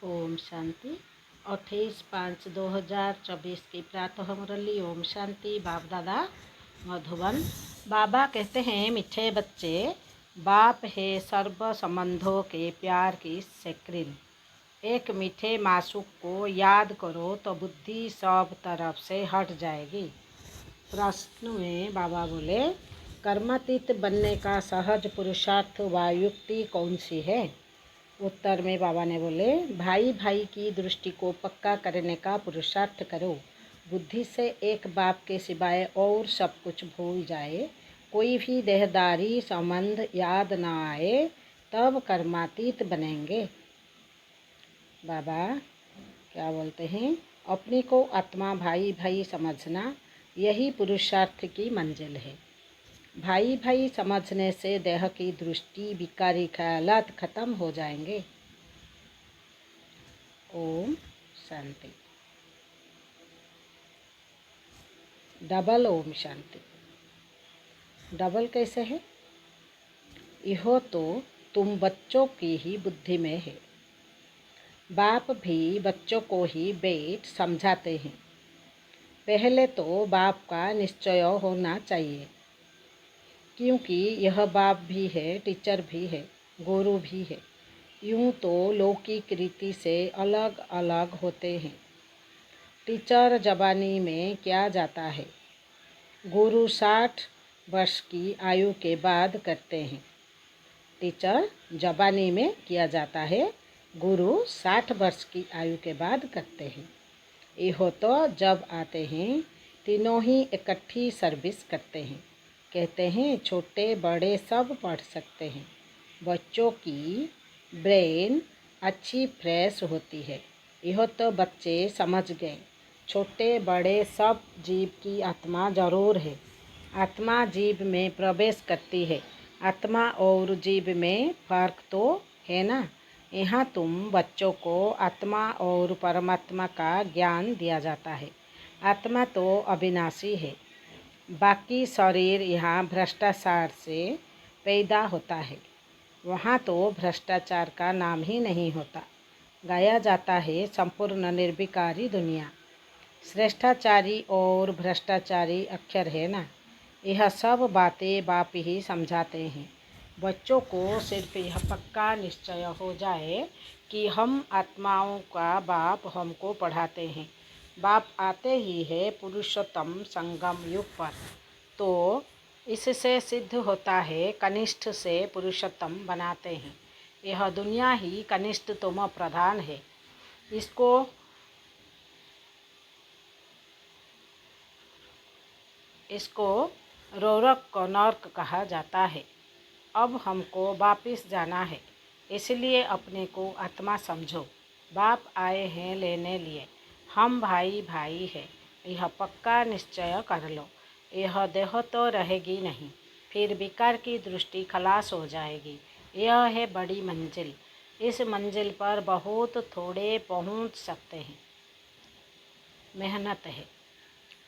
ओम शांति। 28/5/2024 की प्रातः मुरली। ओम शांति। बाप दादा मधुबन। बाबा कहते हैं, मीठे बच्चे, बाप है सर्व संबंधों के प्यार की स्क्रीन। एक मीठे मासूक को याद करो तो बुद्धि सब तरफ से हट जाएगी। प्रश्न में बाबा बोले, कर्मातीत बनने का सहज पुरुषार्थ व युक्ति कौन सी है? उत्तर में बाबा ने बोले, भाई भाई की दृष्टि को पक्का करने का पुरुषार्थ करो। बुद्धि से एक बाप के सिवाय और सब कुछ भूल जाए, कोई भी देहदारी संबंध याद न आए, तब कर्मातीत बनेंगे। बाबा क्या बोलते हैं, अपने को आत्मा भाई भाई समझना, यही पुरुषार्थ की मंजिल है। भाई भाई समझने से देह की दृष्टि विकारी ख्यालात खत्म हो जाएंगे। ओम शांति। डबल ओम शांति। डबल कैसे है? यह तो तुम बच्चों की ही बुद्धि में है। बाप भी बच्चों को ही बेट समझाते हैं। पहले तो बाप का निश्चय होना चाहिए, क्योंकि यह बाप भी है, टीचर भी है, गुरु भी है। यूँ तो लौकिक रीति से अलग अलग होते हैं। टीचर जवानी में किया जाता है, गुरु 60 वर्ष की आयु के बाद करते हैं। टीचर जवानी में किया जाता है, गुरु 60 वर्ष की आयु के बाद करते हैं। यह तो जब आते हैं तीनों ही इकट्ठी सर्विस करते हैं। कहते हैं छोटे बड़े सब पढ़ सकते हैं। बच्चों की ब्रेन अच्छी फ्रेश होती है। यह तो बच्चे समझ गए, छोटे बड़े सब जीव की आत्मा जरूर है। आत्मा जीव में प्रवेश करती है। आत्मा और जीव में फर्क तो है ना। यहाँ तुम बच्चों को आत्मा और परमात्मा का ज्ञान दिया जाता है। आत्मा तो अविनाशी है। बाकी शरीर यहाँ भ्रष्टाचार से पैदा होता है, वहाँ तो भ्रष्टाचार का नाम ही नहीं होता। गाया जाता है संपूर्ण निर्विकारी दुनिया। श्रेष्ठाचारी और भ्रष्टाचारी अक्षर है ना। यह सब बातें बाप ही समझाते हैं। बच्चों को सिर्फ यह पक्का निश्चय हो जाए कि हम आत्माओं का बाप हमको पढ़ाते हैं। बाप आते ही है पुरुषोत्तम संगम युग पर, तो इससे सिद्ध होता है कनिष्ठ से पुरुषोत्तम बनाते हैं। यह दुनिया ही कनिष्ठतम प्रधान है। इसको रोरक नर्क कहा जाता है। अब हमको वापिस जाना है, इसलिए अपने को आत्मा समझो। बाप आए हैं लेने लिए, हम भाई भाई हैं, यह पक्का निश्चय कर लो। यह देह तो रहेगी नहीं, फिर विकार की दृष्टि खलास हो जाएगी। यह है बड़ी मंजिल। इस मंजिल पर बहुत थोड़े पहुंच सकते हैं। मेहनत है,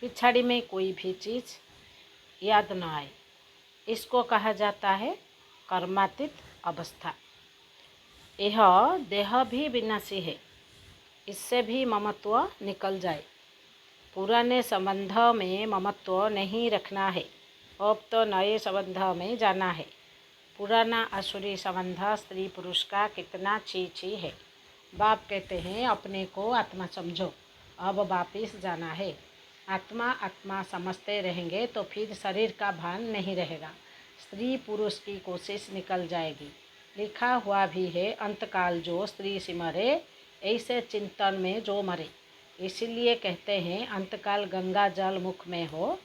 पिछाड़ी में कोई भी चीज़ याद न आए, इसको कहा जाता है कर्मातीत अवस्था। यह देह भी विनाशी है, इससे भी ममत्व निकल जाए। पुराने संबंध में ममत्व नहीं रखना है, अब तो नए संबंध में जाना है। पुराना आसुरी संबंध स्त्री पुरुष का कितना छी है। बाप कहते हैं अपने को आत्मा समझो, अब वापिस जाना है। आत्मा आत्मा समझते रहेंगे तो फिर शरीर का भान नहीं रहेगा। स्त्री पुरुष की कोशिश निकल जाएगी। लिखा हुआ भी है, अंतकाल जो स्त्री सिमरे, ऐसे चिंतन में जो मरे। इसीलिए कहते हैं अंतकाल गंगा जल मुख में हो,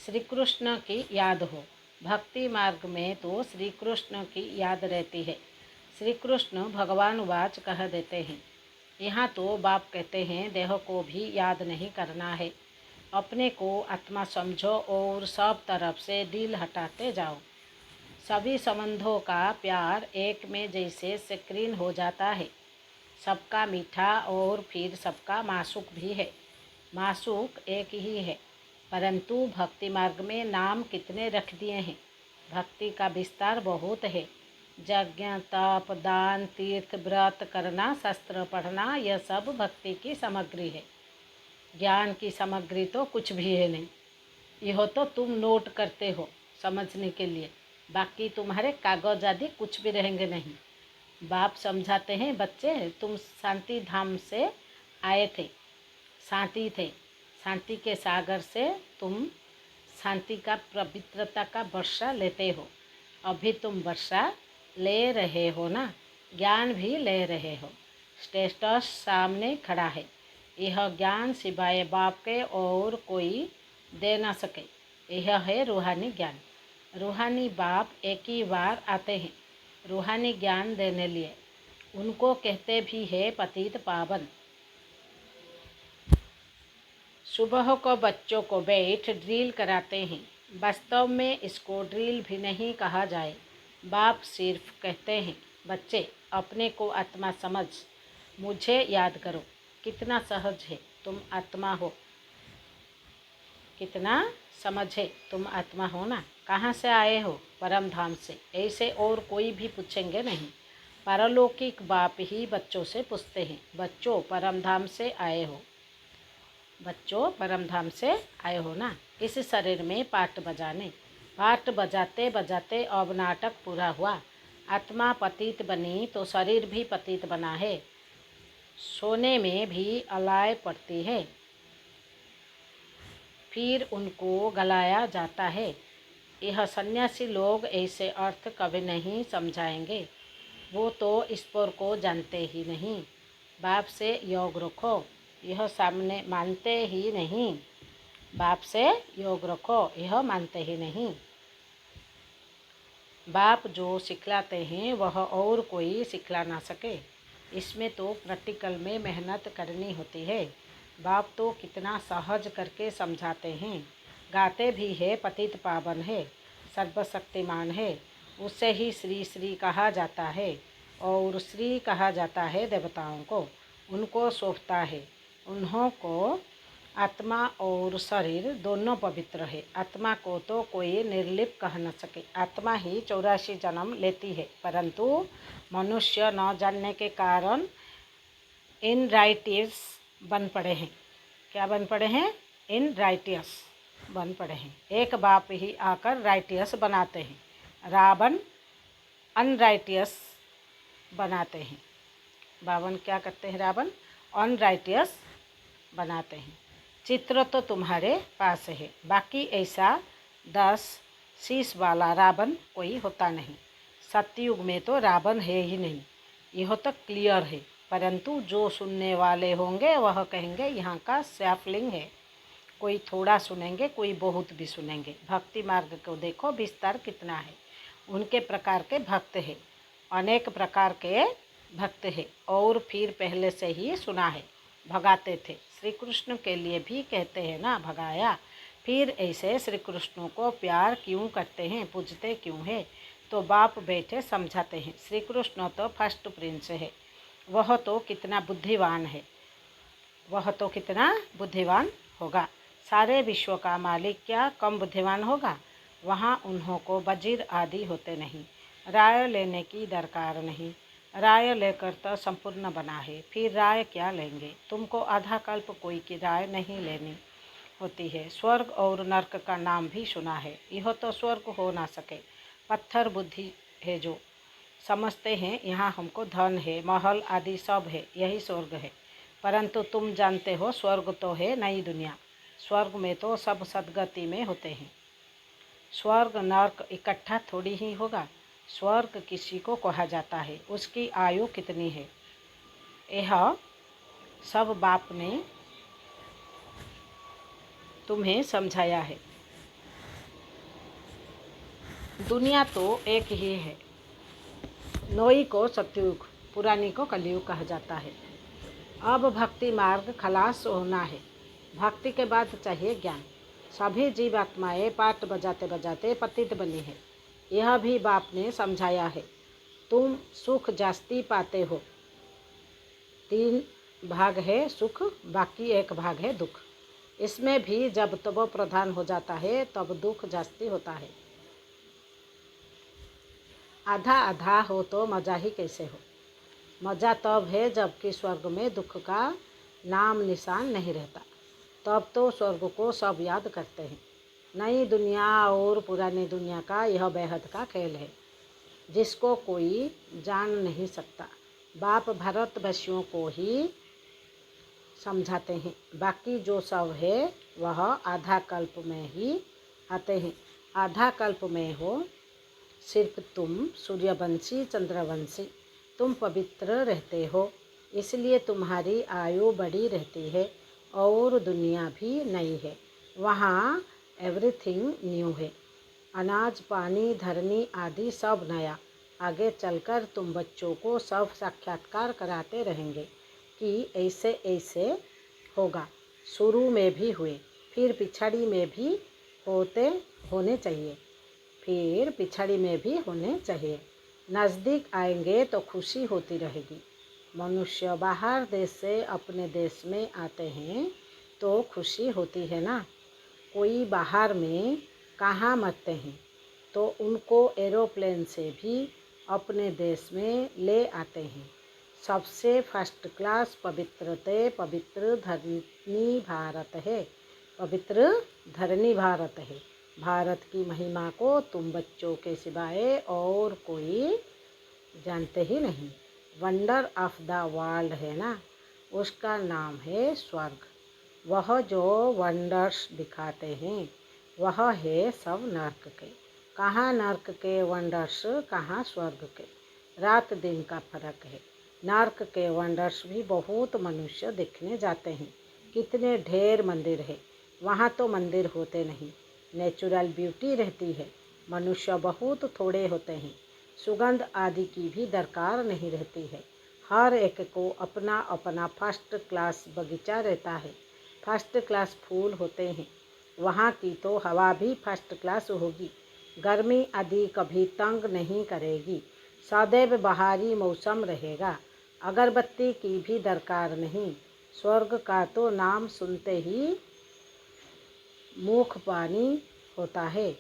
श्री कृष्ण की याद हो। भक्ति मार्ग में तो श्री कृष्ण की याद रहती है। श्री कृष्ण भगवान वाच कह देते हैं। यहाँ तो बाप कहते हैं देह को भी याद नहीं करना है। अपने को आत्मा समझो और सब तरफ से दिल हटाते जाओ। सभी संबंधों का प्यार एक में जैसे स्क्रीन हो जाता है। सबका मीठा और फिर सबका मासूक भी है। मासूक एक ही है, परंतु भक्ति मार्ग में नाम कितने रख दिए हैं। भक्ति का विस्तार बहुत है। यज्ञ तप दान तीर्थ व्रत करना, शास्त्र पढ़ना, यह सब भक्ति की सामग्री है। ज्ञान की सामग्री तो कुछ भी है नहीं। यह तो तुम नोट करते हो समझने के लिए, बाकी तुम्हारे कागज आदि कुछ भी रहेंगे नहीं। बाप समझाते हैं, बच्चे तुम शांति धाम से आए थे, शांति थे, शांति के सागर से तुम शांति का पवित्रता का वर्षा लेते हो। अभी तुम वर्षा ले रहे हो ना, ज्ञान भी ले रहे हो। स्टेटस सामने खड़ा है। यह ज्ञान सिवाय बाप के और कोई दे ना सके। यह है रूहानी ज्ञान। रूहानी बाप एक ही बार आते हैं रूहानी ज्ञान देने लिए। उनको कहते भी है पतित पावन। सुबह को बच्चों को बैठ ड्रिल कराते हैं। वास्तव में इसको ड्रिल भी नहीं कहा जाए। बाप सिर्फ कहते हैं, बच्चे अपने को आत्मा समझ, मुझे याद करो। कितना सहज है, तुम आत्मा हो। कितना समझ है, तुम आत्मा हो ना। कहाँ से आए हो? परम धाम से। ऐसे और कोई भी पूछेंगे नहीं। पारलौकिक बाप ही बच्चों से पूछते हैं, बच्चों परम धाम से आए हो? बच्चों परम धाम से आए हो ना। इस शरीर में पाठ बजाने, पाठ बजाते बजाते अब नाटक पूरा हुआ। आत्मा पतित बनी तो शरीर भी पतित बना है। सोने में भी अलाय पड़ती है, फिर उनको गलाया जाता है। यह सन्यासी लोग ऐसे अर्थ कभी नहीं समझाएंगे। वो तो ईश्वर को जानते ही नहीं। बाप से योग रखो, यह सामने मानते ही नहीं। बाप से योग रखो, यह मानते ही नहीं। बाप जो सिखलाते हैं वह और कोई सिखला ना सके। इसमें तो प्रैक्टिकल में मेहनत करनी होती है। बाप तो कितना सहज करके समझाते हैं। गाते भी है पतित पावन है, सर्वशक्तिमान है। उसे ही श्री श्री कहा जाता है, और श्री कहा जाता है देवताओं को। उनको शोभता है। उन्हों को आत्मा और शरीर दोनों पवित्र है। आत्मा को तो कोई निर्लिप कह न सके। आत्मा ही 84 जन्म लेती है, परंतु मनुष्य न जानने के कारण इनराइटियस बन पड़े हैं। क्या बन पड़े हैं? इनराइटियस बन पड़े हैं। एक बाप ही आकर राइटियस बनाते हैं। रावण अनराइटियस बनाते हैं। बावन क्या करते हैं? रावण अनराइटियस बनाते हैं। चित्र तो तुम्हारे पास है, बाकी ऐसा 10 शीश वाला रावण कोई होता नहीं। सतयुग में तो रावण है ही नहीं, यह तो क्लियर है। परंतु जो सुनने वाले होंगे वह कहेंगे यहाँ का सैफलिंग है। कोई थोड़ा सुनेंगे, कोई बहुत भी सुनेंगे। भक्ति मार्ग को देखो विस्तार कितना है। उनके प्रकार के भक्त है, अनेक प्रकार के भक्त है। और फिर पहले से ही सुना है, भगाते थे। श्री कृष्ण के लिए भी कहते हैं ना, भगाया। फिर ऐसे श्री कृष्ण को प्यार क्यों करते हैं, पूजते क्यों है? तो बाप बैठे समझाते हैं। श्री कृष्ण तो फर्स्ट प्रिंस है। वह तो कितना बुद्धिवान है, वह तो कितना बुद्धिवान होगा। सारे विश्व का मालिक क्या कम बुद्धिमान होगा? वहाँ उन्हों को वजीर आदि होते नहीं। राय लेने की दरकार नहीं। राय लेकर तो संपूर्ण बना है, फिर राय क्या लेंगे? तुमको आधा कल्प कोई की राय नहीं लेनी होती है। स्वर्ग और नर्क का नाम भी सुना है, यह तो स्वर्ग हो ना सके। पत्थर बुद्धि है जो समझते हैं यहाँ हमको धन है, महल आदि सब है, यही स्वर्ग है। परंतु तुम जानते हो स्वर्ग तो है नई दुनिया। स्वर्ग में तो सब सदगति में होते हैं। स्वर्ग नर्क इकट्ठा थोड़ी ही होगा। स्वर्ग किसी को कहा जाता है, उसकी आयु कितनी है, यह सब बाप ने तुम्हें समझाया है। दुनिया तो एक ही है। नई को सतयुग, पुरानी को कलयुग कहा जाता है। अब भक्ति मार्ग खलास होना है। भक्ति के बाद चाहिए ज्ञान। सभी जीवात्माएं पाठ बजाते बजाते पतित बनी है, यह भी बाप ने समझाया है। तुम सुख जास्ती पाते हो। 3 भाग है सुख, बाकी 1 भाग है दुख। इसमें भी जब तब प्रधान हो जाता है तब दुख जास्ती होता है। आधा आधा हो तो मज़ा ही कैसे हो। मज़ा तब है जबकि स्वर्ग में दुख का नाम निशान नहीं रहता। तब तो स्वर्ग को सब याद करते हैं। नई दुनिया और पुरानी दुनिया का यह बेहद का खेल है जिसको कोई जान नहीं सकता। बाप भारतवासियों को ही समझाते हैं, बाकी जो सब है वह आधा कल्प में ही आते हैं। आधा कल्प में हो सिर्फ तुम सूर्यवंशी चंद्रवंशी, तुम पवित्र रहते हो, इसलिए तुम्हारी आयु बड़ी रहती है और दुनिया भी नई है। वहाँ एवरीथिंग न्यू है, अनाज पानी धरनी आदि सब नया। आगे चलकर तुम बच्चों को सब साक्षात्कार कराते रहेंगे कि ऐसे ऐसे होगा। शुरू में भी हुए, फिर पिछड़ी में भी होने चाहिए, फिर पिछड़ी में भी होने चाहिए। नज़दीक आएंगे तो खुशी होती रहेगी। मनुष्य बाहर देश से अपने देश में आते हैं तो खुशी होती है ना। कोई बाहर में कहाँ मरते हैं तो उनको एरोप्लेन से भी अपने देश में ले आते हैं। सबसे फर्स्ट क्लास पवित्र धरनी भारत है, पवित्र धरनी भारत है। भारत की महिमा को तुम बच्चों के सिवाय और कोई जानते ही नहीं। वंडर ऑफ द वर्ल्ड है ना, उसका नाम है स्वर्ग। वह जो वंडर्स दिखाते हैं वह है सब नर्क के। कहाँ नर्क के वंडर्स, कहाँ स्वर्ग के। रात दिन का फर्क है। नर्क के वंडर्स भी बहुत मनुष्य देखने जाते हैं। कितने ढेर मंदिर है, वहाँ तो मंदिर होते नहीं, नेचुरल ब्यूटी रहती है। मनुष्य बहुत थोड़े होते हैं, सुगंध आदि की भी दरकार नहीं रहती है। हर एक को अपना अपना फर्स्ट क्लास बगीचा रहता है, फर्स्ट क्लास फूल होते हैं। वहाँ की तो हवा भी फर्स्ट क्लास होगी, गर्मी आदि कभी तंग नहीं करेगी, सदैव बहारी मौसम रहेगा। अगरबत्ती की भी दरकार नहीं। स्वर्ग का तो नाम सुनते ही मुख पानी होता है।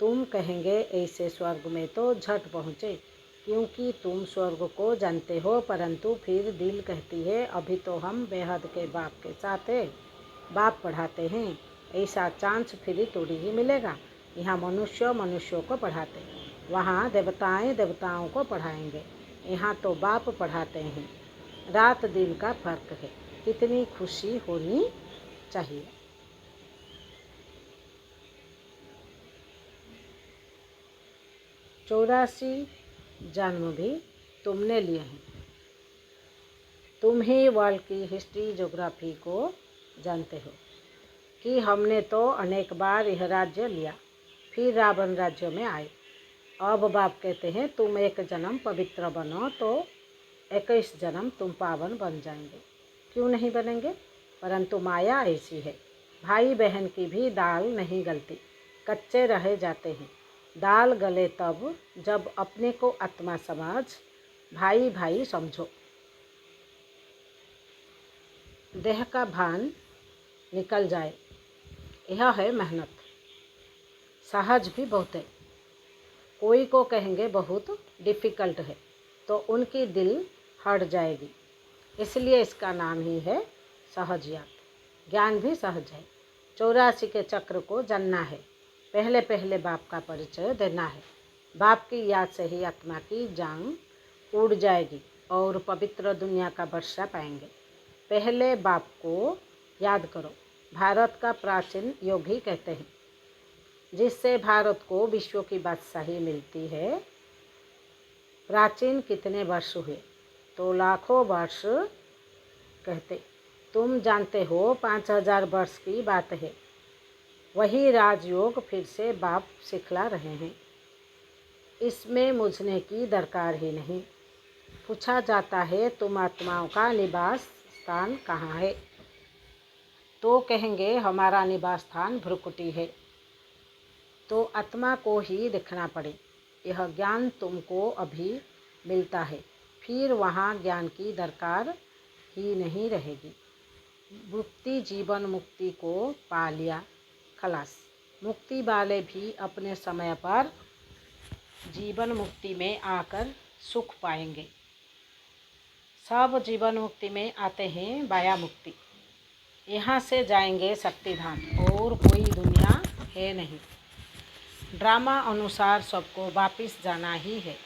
तुम कहेंगे ऐसे स्वर्ग में तो झट पहुँचे, क्योंकि तुम स्वर्ग को जानते हो, परंतु फिर दिल कहती है अभी तो हम बेहद के बाप के साथ है, बाप पढ़ाते हैं। ऐसा चांस फिर थोड़ी ही मिलेगा। यहाँ मनुष्य मनुष्यों को पढ़ाते, वहाँ देवताएं देवताओं को पढ़ाएंगे। यहाँ तो बाप पढ़ाते हैं। रात दिन का फर्क है, कितनी खुशी होनी चाहिए। 84 जन्म भी तुमने लिए हैं। तुम ही वर्ल्ड की हिस्ट्री ज्योग्राफी को जानते हो कि हमने तो अनेक बार यह राज्य लिया, फिर रावण राज्य में आए। अब बाप कहते हैं तुम एक जन्म पवित्र बनो तो 21 जन्म तुम पावन बन जाएंगे। क्यों नहीं बनेंगे, परंतु माया ऐसी है। भाई बहन की भी दाल नहीं गलती, कच्चे रह जाते हैं। दाल गले तब जब अपने को आत्मा समझ भाई भाई समझो। देह का भान निकल जाए, यह है मेहनत। सहज भी बहुत है। कोई को कहेंगे बहुत डिफ़िकल्ट है तो उनकी दिल हट जाएगी, इसलिए इसका नाम ही है सहज याद। ज्ञान भी सहज है। 84 के चक्र को जानना है। पहले पहले बाप का परिचय देना है। बाप की याद से ही आत्मा की जांग उड़ जाएगी और पवित्र दुनिया का वर्षा पाएंगे। पहले बाप को याद करो। भारत का प्राचीन योग ही कहते हैं, जिससे भारत को विश्व की बादशाही मिलती है। प्राचीन कितने वर्ष हुए, तो लाखों वर्ष कहते। तुम जानते हो 5000 वर्ष की बात है। वही राजयोग फिर से बाप सिखला रहे हैं। इसमें मुझने की दरकार ही नहीं। पूछा जाता है तुम आत्माओं का निवास स्थान कहाँ है, तो कहेंगे हमारा निवास स्थान भ्रुकुटी है। तो आत्मा को ही देखना पड़े। यह ज्ञान तुमको अभी मिलता है, फिर वहाँ ज्ञान की दरकार ही नहीं रहेगी। मुक्ति जीवन मुक्ति को पा लिया, खलास। मुक्ति वाले भी अपने समय पर जीवन मुक्ति में आकर सुख पाएंगे। सब जीवन मुक्ति में आते हैं माया मुक्ति। यहाँ से जाएंगे शक्तिधाम और कोई दुनिया है नहीं। ड्रामा अनुसार सबको वापिस जाना ही है।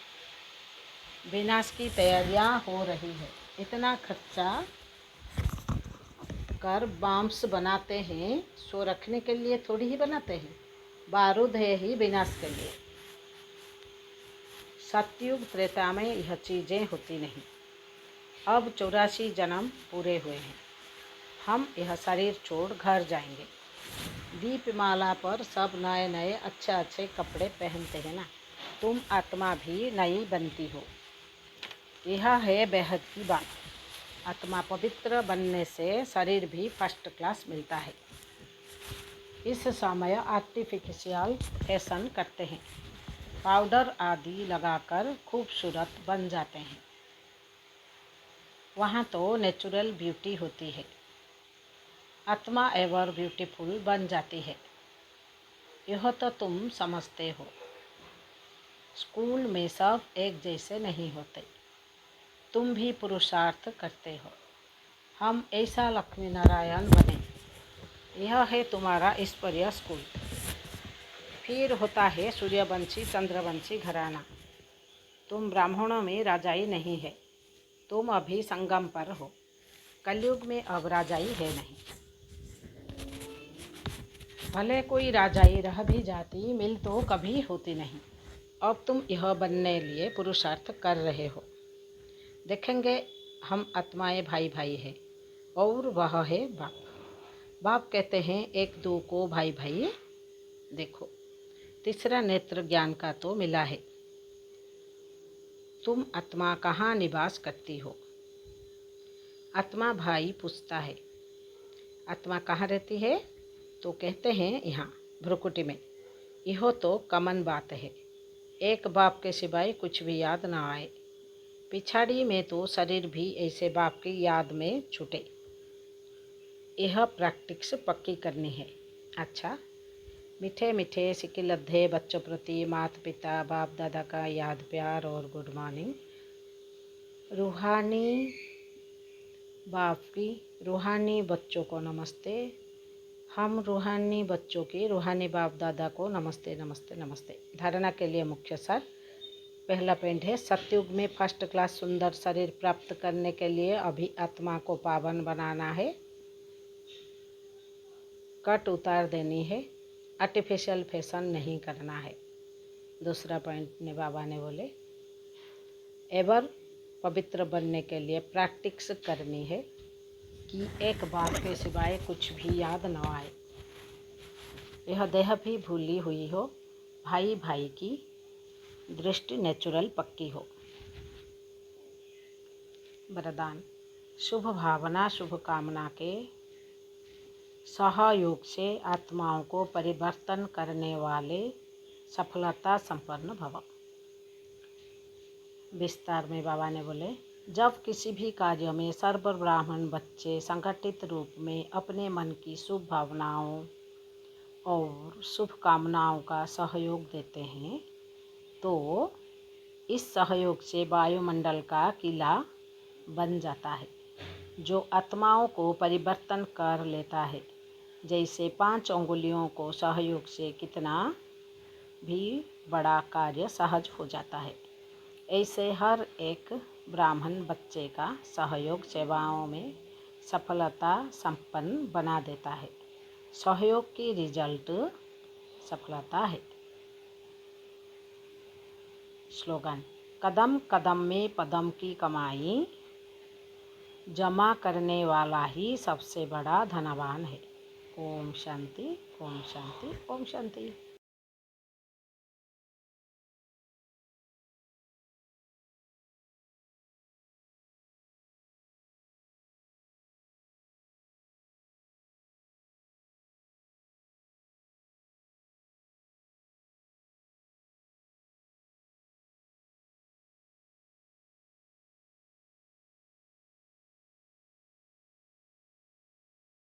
विनाश की तैयारियां हो रही है। इतना खर्चा कर बम्स बनाते हैं, सो रखने के लिए थोड़ी ही बनाते हैं। बारूद है ही विनाश के लिए। सतयुग त्रेता में यह चीज़ें होती नहीं। अब 84 जन्म पूरे हुए हैं। हम यह शरीर छोड़ घर जाएंगे। दीपमाला पर सब नए नए अच्छे अच्छे कपड़े पहनते हैं ना। तुम आत्मा भी नई बनती हो। यह है बेहद की बात। आत्मा पवित्र बनने से शरीर भी फर्स्ट क्लास मिलता है। इस समय आर्टिफिशियल फैशन करते हैं, पाउडर आदि लगाकर खूबसूरत बन जाते हैं। वहाँ तो नेचुरल ब्यूटी होती है। आत्मा एवर ब्यूटीफुल बन जाती है। यह तो तुम समझते हो। स्कूल में सब एक जैसे नहीं होते। तुम भी पुरुषार्थ करते हो। हम ऐसा लक्ष्मी नारायण बने। यह है तुम्हारा ईश्वरीय स्कूल। फिर होता है सूर्यवंशी चंद्रवंशी घराना। तुम ब्राह्मणों में राजाई नहीं है। तुम अभी संगम पर हो। कलयुग में अब राजाई है नहीं। भले कोई राजाई रह भी जाती, मिल तो कभी होती नहीं। अब तुम यह बनने लिए पुरुषार्थ कर रहे हो। देखेंगे हम आत्माएं भाई भाई है और वह है बाप। बाप कहते हैं एक दो को भाई भाई देखो। तीसरा नेत्र ज्ञान का तो मिला है। तुम आत्मा कहाँ निवास करती हो? आत्मा भाई पूछता है, आत्मा कहाँ रहती है? तो कहते हैं यहाँ भ्रुकुटी में। यह तो कॉमन बात है। एक बाप के सिवाय कुछ भी याद ना आए। पिछाड़ी में तो शरीर भी ऐसे बाप की याद में छूटे। यह प्रैक्टिस पक्की करनी है। अच्छा, मीठे मीठे सिकिलद्धे बच्चों प्रति माता पिता बाप दादा का याद प्यार और गुड मॉर्निंग। रूहानी बाप की रूहानी बच्चों को नमस्ते। हम रूहानी बच्चों की रूहानी बाप दादा को नमस्ते नमस्ते नमस्ते। धारणा के लिए मुख्य सार। पहला पॉइंट है, सतयुग में फर्स्ट क्लास सुंदर शरीर प्राप्त करने के लिए अभी आत्मा को पावन बनाना है। कट उतार देनी है। आर्टिफिशियल फैशन नहीं करना है। दूसरा पॉइंट ने बाबा ने बोले, एवर पवित्र बनने के लिए प्रैक्टिस करनी है कि एक बात के सिवाय कुछ भी याद न आए। यह देह भी भूली हुई हो। भाई भाई की दृष्टि नेचुरल पक्की हो। वरदान। शुभ भावना शुभ कामना के सहयोग से आत्माओं को परिवर्तन करने वाले सफलता संपन्न भव। विस्तार में बाबा ने बोले, जब किसी भी कार्य में सर्व ब्राह्मण बच्चे संगठित रूप में अपने मन की शुभ भावनाओं और शुभ कामनाओं का सहयोग देते हैं तो इस सहयोग से वायुमंडल का किला बन जाता है जो आत्माओं को परिवर्तन कर लेता है। जैसे 5 अंगुलियों को सहयोग से कितना भी बड़ा कार्य सहज हो जाता है, ऐसे हर एक ब्राह्मण बच्चे का सहयोग सेवाओं में सफलता संपन्न बना देता है। सहयोग की रिजल्ट सफलता है। स्लोगन। कदम कदम में पदम की कमाई जमा करने वाला ही सबसे बड़ा धनवान है। ओम शांति, ओम शांति, ओम शांति।